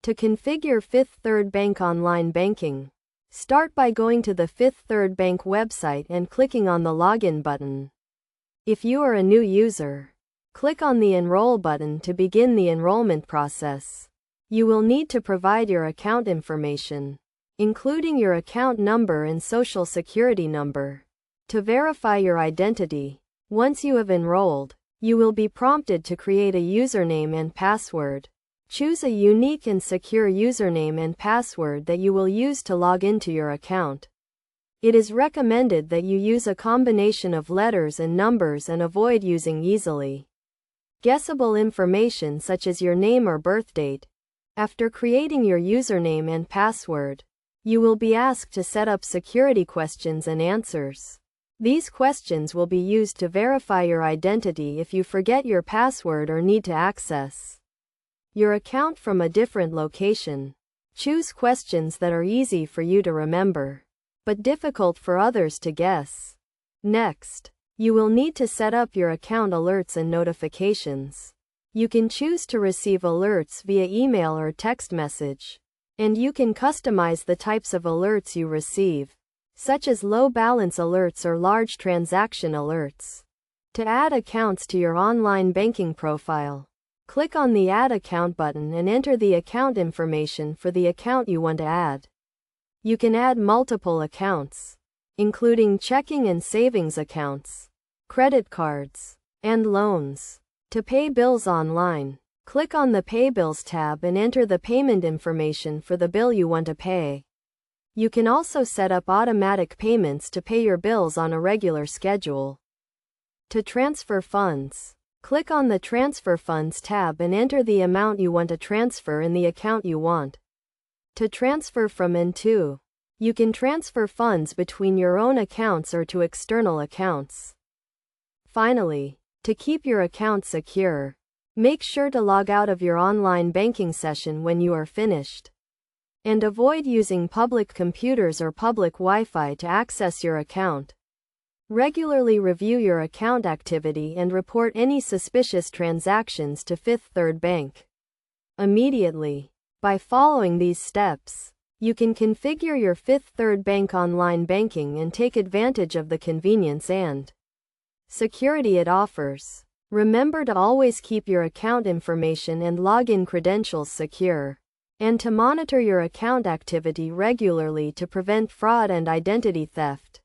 To configure Fifth Third Bank online banking, start by going to the Fifth Third Bank website and clicking on the Login button. If you are a new user, click on the Enroll button to begin the enrollment process. You will need to provide your account information, including your account number and social security number, to verify your identity. Once you have enrolled, you will be prompted to create a username and password. Choose a unique and secure username and password that you will use to log into your account. It is recommended that you use a combination of letters and numbers and avoid using easily guessable information such as your name or birth date. After creating your username and password, you will be asked to set up security questions and answers. These questions will be used to verify your identity if you forget your password or need to access your account from a different location. Choose questions that are easy for you to remember, but difficult for others to guess. Next, you will need to set up your account alerts and notifications. You can choose to receive alerts via email or text message, and you can customize the types of alerts you receive, such as low balance alerts or large transaction alerts. To add accounts to your online banking profile, click on the Add Account button and enter the account information for the account you want to add. You can add multiple accounts, including checking and savings accounts, credit cards, and loans. To pay bills online, click on the Pay Bills tab and enter the payment information for the bill you want to pay. You can also set up automatic payments to pay your bills on a regular schedule. To transfer funds, click on the Transfer Funds tab and enter the amount you want to transfer in the account you want to transfer from and to. You can transfer funds between your own accounts or to external accounts. Finally, to keep your account secure, make sure to log out of your online banking session when you are finished, and avoid using public computers or public Wi-Fi to access your account. Regularly review your account activity and report any suspicious transactions to Fifth Third Bank immediately. By following these steps, you can configure your Fifth Third Bank online banking and take advantage of the convenience and security it offers. Remember to always keep your account information and login credentials secure, and to monitor your account activity regularly to prevent fraud and identity theft.